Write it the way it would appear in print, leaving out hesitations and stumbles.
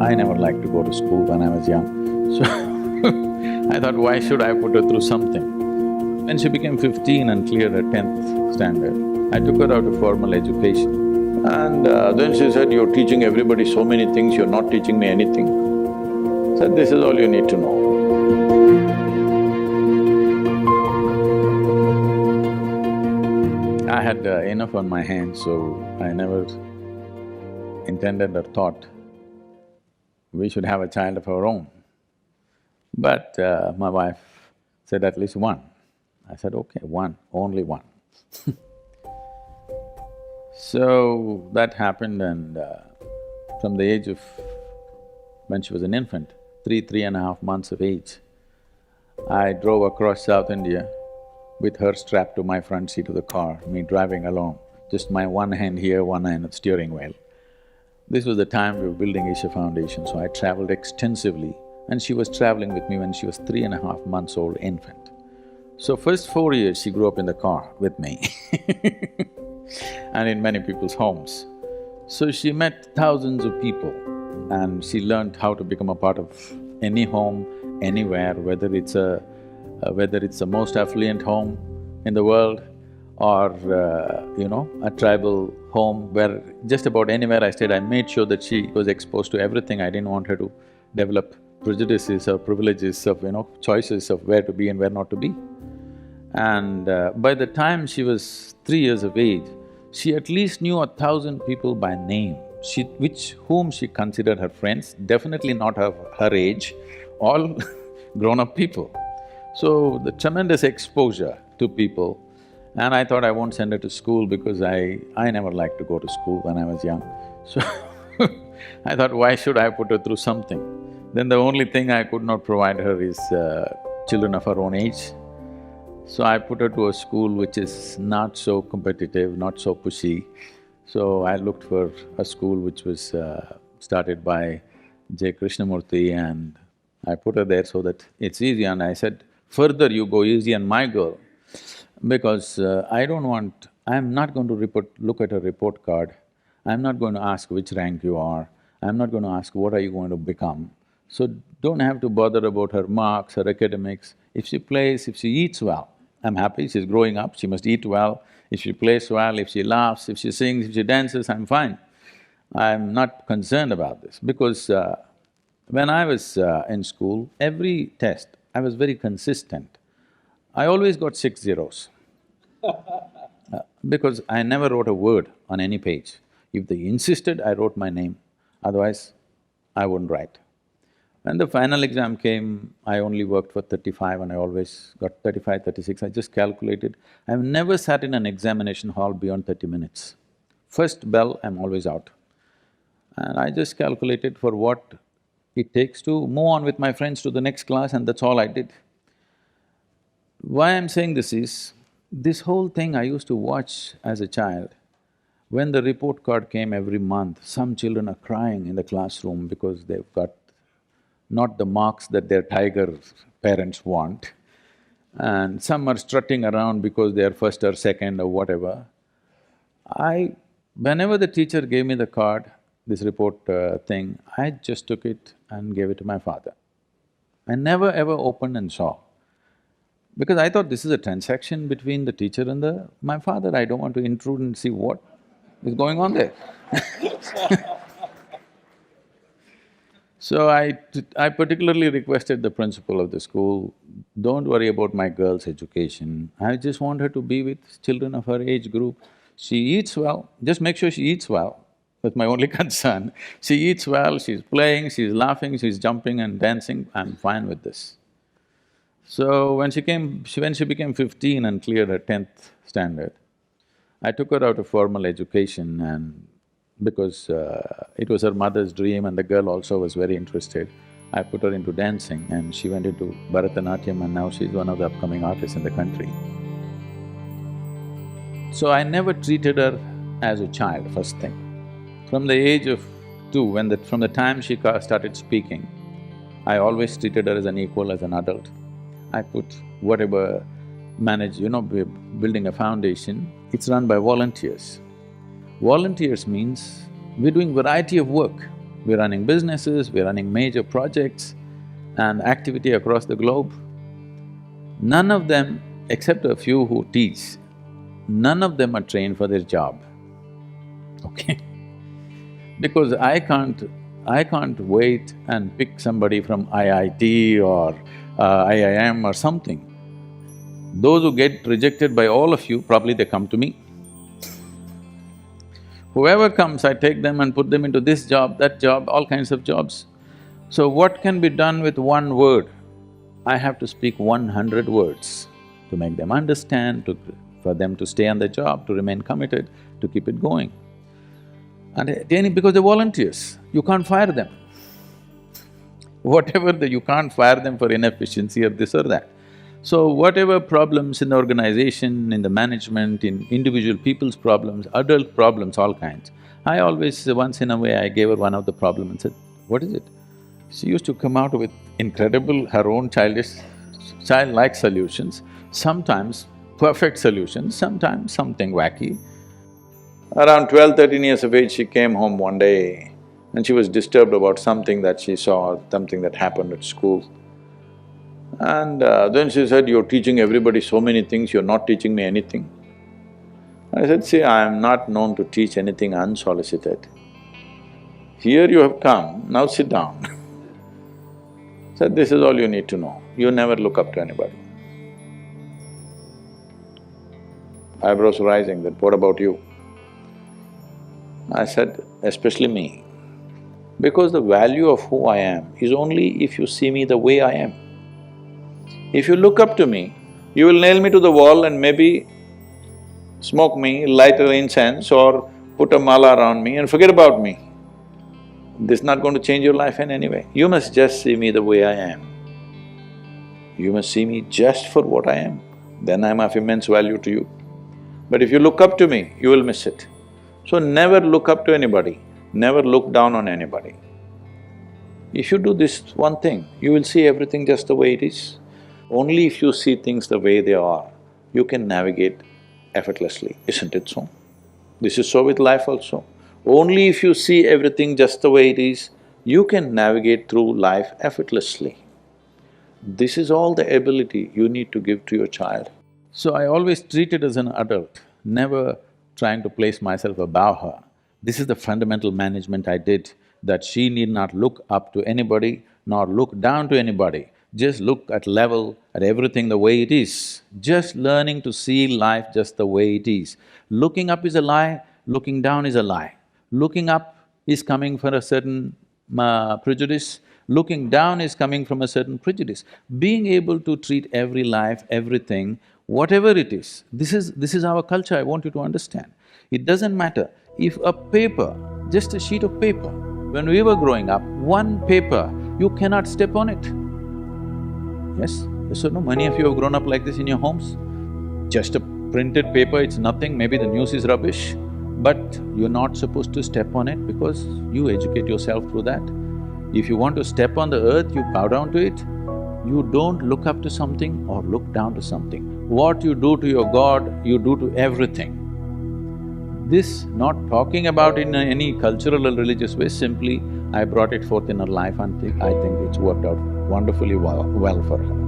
I never liked to go to school when I was young, so I thought, why should I put her through something? When she became 15 and cleared her 10th standard, I took her out of formal education. And then she said, you're teaching everybody so many things, you're not teaching me anything. I said, this is all you need to know. I had enough on my hands, so I never intended or thought we should have a child of our own. But my wife said at least one. I said, okay, one, only one. So that happened, and from the age of… when she was an infant, 3.5 months of age, I drove across South India with her strapped to my front seat of the car, me driving alone, just my one hand here, one hand at the steering wheel. This was the time we were building Isha Foundation, so I traveled extensively, and she was traveling with me when she was 3.5 months old infant. So first 4 years she grew up in the car with me and in many people's homes. So she met thousands of people and she learned how to become a part of any home, anywhere, whether it's the most affluent home in the world or, a tribal home where just about anywhere I stayed, I made sure that she was exposed to everything. I didn't want her to develop prejudices or privileges of, choices of where to be and where not to be. And by the time she was 3 years of age, she at least knew 1,000 people by name, whom she considered her friends, definitely not her age, all grown-up people. So the tremendous exposure to people, and I thought I won't send her to school because I never liked to go to school when I was young. So I thought, why should I put her through something? Then the only thing I could not provide her is children of her own age. So I put her to a school which is not so competitive, not so pushy. So I looked for a school which was started by J. Krishnamurti, and I put her there so that it's easy. And I said, further you go easy on my girl, because I'm not going to look at her report card. I'm not going to ask which rank you are. I'm not going to ask what are you going to become. So don't have to bother about her marks, her academics. If she plays, if she eats well, I'm happy, she's growing up, she must eat well. If she plays well, if she laughs, if she sings, if she dances, I'm fine. I'm not concerned about this because when I was in school, every test, I was very consistent. I always got 6 zeros because I never wrote a word on any page. If they insisted, I wrote my name, otherwise I wouldn't write. When the final exam came, I only worked for 35 and I always got 35, 36, I just calculated. I've never sat in an examination hall beyond 30 minutes. First bell, I'm always out. And I just calculated for what it takes to move on with my friends to the next class, and that's all I did. Why I'm saying this is, this whole thing I used to watch as a child. When the report card came every month, some children are crying in the classroom because they've got not the marks that their tiger parents want, and some are strutting around because they are first or second or whatever. Whenever the teacher gave me the card, this report thing, I just took it and gave it to my father. I never ever opened and saw, because I thought this is a transaction between the teacher and my father. I don't want to intrude and see what is going on there. So I particularly requested the principal of the school, don't worry about my girl's education, I just want her to be with children of her age group. She eats well, just make sure she eats well, that's my only concern. She eats well, she's playing, she's laughing, she's jumping and dancing, I'm fine with this. So when she became 15 and cleared her 10th standard, I took her out of formal education, and because it was her mother's dream and the girl also was very interested, I put her into dancing and she went into Bharatanatyam, and now she's one of the upcoming artists in the country. So I never treated her as a child, first thing. From the age of 2, from the time she started speaking, I always treated her as an equal, as an adult. I put whatever we're building a foundation, it's run by volunteers. Volunteers means we're doing variety of work. we're running businesses, we're running major projects and activity across the globe. None of them, except a few who teach, none of them are trained for their job, okay? Because I can't wait and pick somebody from IIT or IIM or something. Those who get rejected by all of you, probably they come to me. Whoever comes, I take them and put them into this job, that job, all kinds of jobs. So what can be done with one word? I have to speak 100 words to make them understand, for them to stay on the job, to remain committed, to keep it going. And because they're volunteers, you can't fire them. You can't fire them for inefficiency or this or that. So whatever problems in the organization, in the management, in individual people's problems, adult problems, all kinds, I always, once in a way, I gave her one of the problem and said, what is it? She used to come out with incredible, her own childlike solutions, sometimes perfect solutions, sometimes something wacky. Around 12, 13 years of age, she came home one day and she was disturbed about something that she saw, something that happened at school. And then she said, you're teaching everybody so many things, you're not teaching me anything. I said, see, I am not known to teach anything unsolicited. Here you have come, now sit down. Said, this is all you need to know, you never look up to anybody. Eyebrows rising, that what about you? I said, especially me, because the value of who I am is only if you see me the way I am. If you look up to me, you will nail me to the wall and maybe smoke me, light an incense or put a mala around me and forget about me. This is not going to change your life in any way. You must just see me the way I am. You must see me just for what I am, then I'm of immense value to you. But if you look up to me, you will miss it. So never look up to anybody, never look down on anybody. If you do this one thing, you will see everything just the way it is. Only if you see things the way they are, you can navigate effortlessly, isn't it so? This is so with life also. Only if you see everything just the way it is, you can navigate through life effortlessly. This is all the ability you need to give to your child. So I always treat it as an adult, never trying to place myself above her. This is the fundamental management I did, that she need not look up to anybody, nor look down to anybody. Just look at level, at everything the way it is. Just learning to see life just the way it is. Looking up is a lie, looking down is a lie. Looking up is coming from a certain prejudice, looking down is coming from a certain prejudice. Being able to treat every life, everything, whatever it is, this is our culture, I want you to understand. It doesn't matter if a paper, just a sheet of paper, when we were growing up, one paper, you cannot step on it. Yes? Yes or no? Many of you have grown up like this in your homes. Just a printed paper, it's nothing, maybe the news is rubbish, but you're not supposed to step on it because you educate yourself through that. If you want to step on the earth, you bow down to it. You don't look up to something or look down to something. What you do to your God, you do to everything. This, not talking about in any cultural or religious way, simply I brought it forth in her life and I think it's worked out wonderfully well for her.